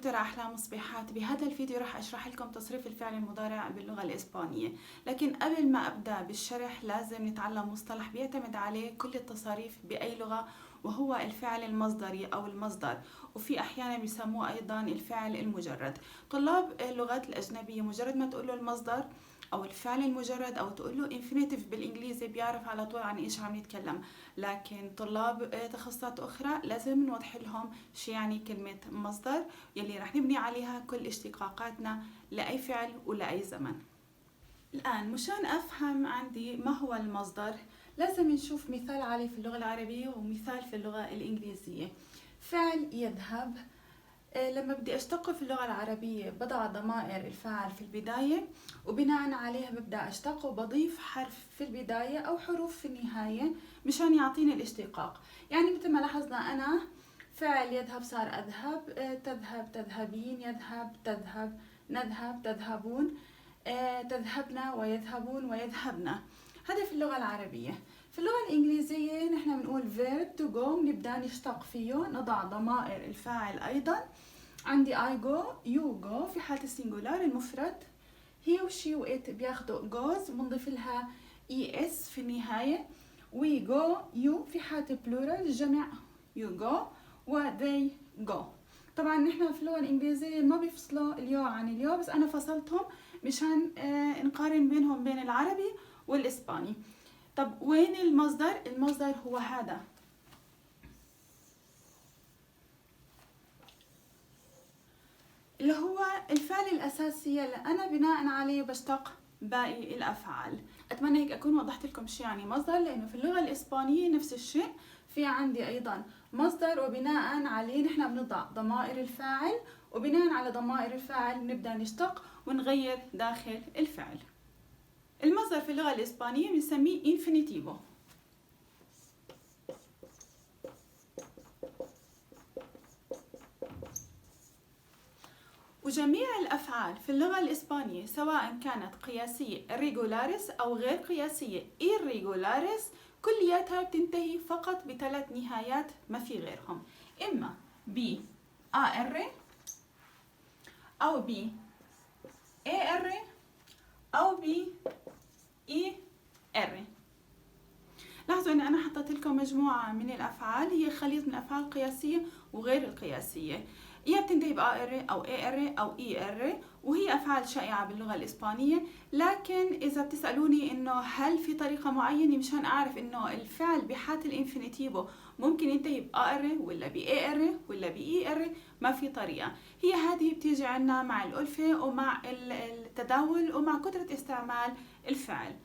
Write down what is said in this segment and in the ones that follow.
دكتورة أحلام صبيحات. بهذا الفيديو راح أشرح لكم تصريف الفعل المضارع باللغة الإسبانية، لكن قبل ما أبدأ بالشرح لازم نتعلم مصطلح بيعتمد عليه كل التصاريف بأي لغة، وهو الفعل المصدري أو المصدر، وفي أحيانا بيسموه أيضا الفعل المجرد. طلاب اللغات الأجنبية مجرد ما تقول له المصدر أو الفعل المجرد أو تقول له infinitive بالإنجليزي بيعرف على طول عن إيش عم نتكلم، لكن طلاب تخصصات أخرى لازم نوضح لهم شو يعني كلمة مصدر يلي رح نبني عليها كل اشتقاقاتنا لأي فعل ولأي زمن. الآن مشان أفهم عندي ما هو المصدر لازم نشوف مثال عليه في اللغة العربية ومثال في اللغة الإنجليزية. فعل يذهب، لما بدي أشتقه في اللغة العربية بضع ضمائر الفاعل في البداية، وبناء عليها ببدأ أشتقه وبضيف حرف في البداية أو حروف في النهاية مشان يعطيني الاشتقاق. يعني مثل ما لاحظنا أنا فعل يذهب صار أذهب، تذهب تذهبين، يذهب تذهب، نذهب تذهبون، تذهبنا ويذهبون ويذهبنا. هذا في اللغة العربية. في اللغة الإنجليزية نحن بنقول verb to go، بنبدأ نشتق فيه، نضع ضمائر الفاعل أيضا. عندي I go، you go في حالة السينجولار المفرد، he و she و it بياخدوا goes وبنضيف لها es في النهاية، we go you في حالة البلورال الجمع you go و they go. طبعا نحن في اللغة الإنجليزية ما بيفصلوا اليو عن اليو، بس أنا فصلتهم مشان نقارن بينهم بين العربي والإسباني. طب وين المصدر؟ المصدر هو هذا، اللي هو الفعل الأساسي اللي أنا بناء عليه بشتق باقي الأفعال. أتمنى هيك أكون وضحت لكم شو يعني مصدر، لأنه في اللغة الإسبانية نفس الشيء، في عندي أيضا مصدر وبناء عليه نحن بنضع ضمائر الفاعل، وبناء على ضمائر الفاعل بنبدأ نشتق ونغير داخل الفعل. المصدر في اللغة الإسبانية بنسميه infinitivo. وجميع الأفعال في اللغة الإسبانية سواء كانت قياسية regulares أو غير قياسية irregulares كلياتها بتنتهي فقط بثلاث نهايات ما في غيرهم، إما ب AR أو ب AR أو ب ER. لاحظوا أن أنا حطيت لكم مجموعة من الأفعال هي خليط من أفعال قياسية وغير القياسية، يا بتنتهي ب AR أو AR أو ER، وهي أفعال شائعة باللغة الإسبانية. لكن إذا بتسألوني إنه هل في طريقة معينة مشان أعرف إنه الفعل بحالة الإنفينيتيفو ممكن ينتهي ب AR ولا ب AR ولا ب ER، ما في طريقة. هي هذه بتيجي عنا مع الألفة ومع التداول ومع كثرة استعمال الفعل.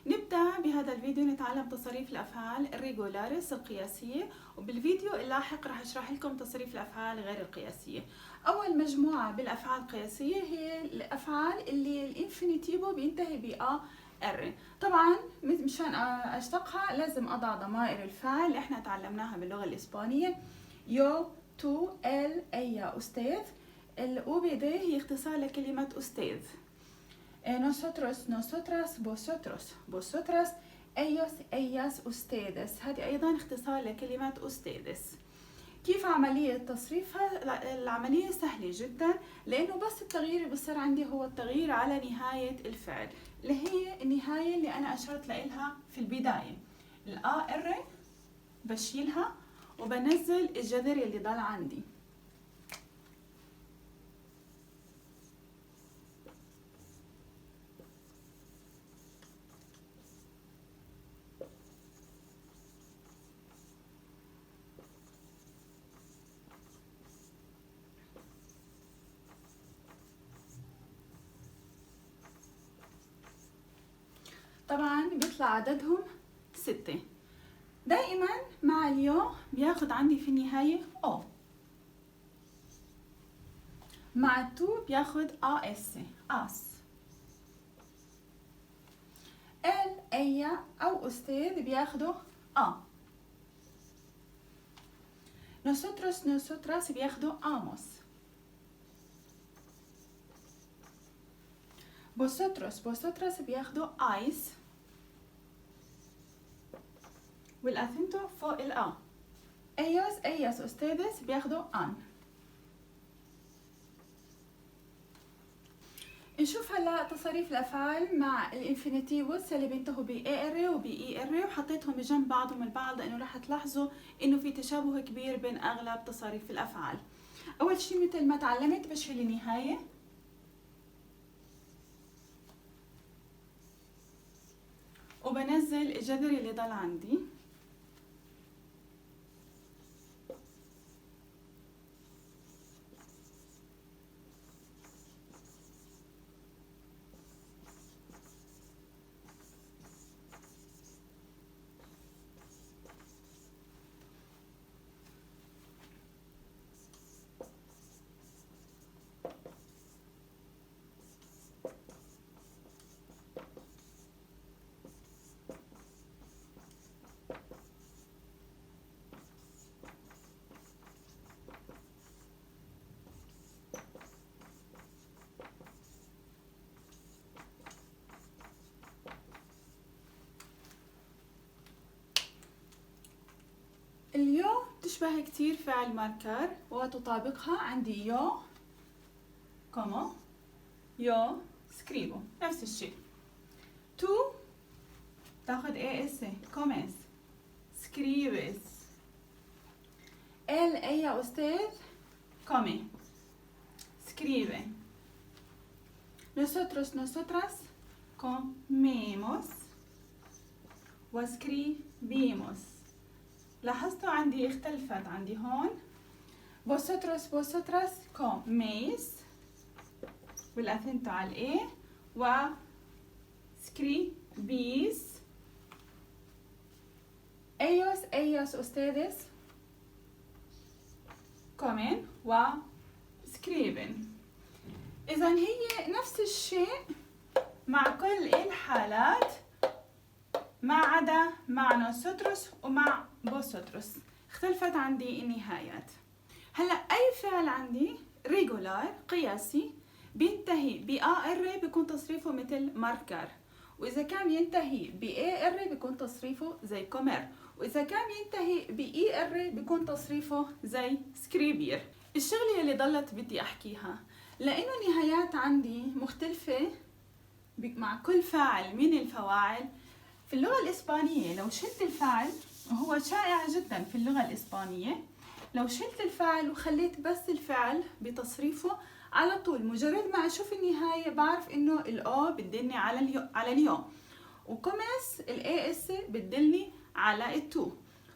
نبدأ بهذا الفيديو نتعلم تصريف الأفعال الريجولاريس القياسية، وبالفيديو اللاحق رح أشرح لكم تصريف الأفعال غير القياسية. أول مجموعة بالأفعال القياسية هي الأفعال اللي الإنفينيتيفو بينتهي ب AR. طبعا مشان أشتقها لازم أضع ضمائر الفاعل اللي احنا تعلمناها باللغة الإسبانية، يو، تو، él، ella، أستاذ. الأوبد هي اختصار لكلمة أستاذ. nosotros, nosotras, vosotros, vosotras، ellos، ellas، ustedes. هذه أيضا اختصار لكلمة ustedes. كيف عملية تصريفها؟ العملية سهلة جدا، لأنه بس التغيير اللي بصير عندي هو التغيير على نهاية الفعل، اللي هي النهاية اللي أنا أشرت لها في البداية. الآر بشيلها وبنزل الجذر اللي ضل عندي. طبعا بيطلع عددهم 6. دائما مع اليو بياخد عندي في النهاية او، مع التو بياخد اس اس. ال، ايا او استاذ بياخدوا nosotros، nosotras بياخدوا amos. vosotros، vosotras بياخدوا ايس، والأثنتو فوق الآ. ellos، ellas، ustedes بياخدوا an. نشوف هلا تصاريف الافعال مع الانفينيتيفز اللي بينتهوا ب ار وب ار، وحطيتهم بجنب بعضهم البعض لانه راح تلاحظوا انه في تشابه كبير بين اغلب تصاريف الافعال. اول شيء مثل ما تعلمت بشيل النهايه وبنزل الجذر اللي ضل عندي، اليو تشبه كتير فعل ماركر وتطابقها. عندي يو كومو يو سكريبو، نفس الشيء. تو تاخد اس كوميس سكريبس. ال اي يا استاذ come scrive. Nosotros, nosotras comemos وسكريبيموس. لاحظتوا عندي اختلفت، عندي هون vosotros vosotras coméis بالأثنتو على الاي، و scribís ellos ellas ustedes comen و scriben. إذا هي نفس الشيء مع كل الحالات ما عدا مع نوستروس ومع بوستروس، اختلفت عندي النهايات. هلا أي فعل عندي ريجولار قياسي بينتهي ب AR بيكون تصريفه مثل ماركر، وإذا كان ينتهي ب AR بيكون تصريفه زي كومير، وإذا كان ينتهي ب ER بيكون تصريفه زي سكريبير. الشغلة اللي ضلت بدي أحكيها، لأنه النهايات عندي مختلفة مع كل فاعل من الفواعل في اللغة الإسبانية، لو شلت الفعل، وهو شائع جدا في اللغة الإسبانية، لو شلت الفعل وخليت بس الفعل بتصريفه على طول، مجرد ما أشوف النهاية بعرف إنه الأو بتدلني على اليو، وكوميس الAS بتدلني على التو،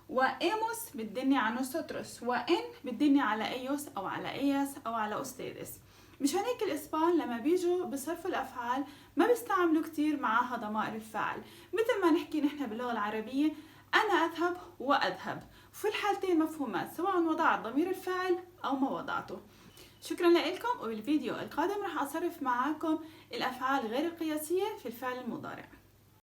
وإيموس بتدلني على نوستروس، وإن بتدلني على إيوس أو على إياس أو على أستيدس. مشان هيك الإسبان لما بيجوا بصرفوا الأفعال ما بيستعملوا كتير معها ضمائر الفعل، مثل ما نحكي نحن باللغة العربية أنا أذهب وأذهب، في الحالتين مفهومات سواء وضعت ضمير الفاعل أو ما وضعته. شكرا لكم، وبالفيديو القادم رح أصرف معاكم الأفعال غير القياسية في الفعل المضارع.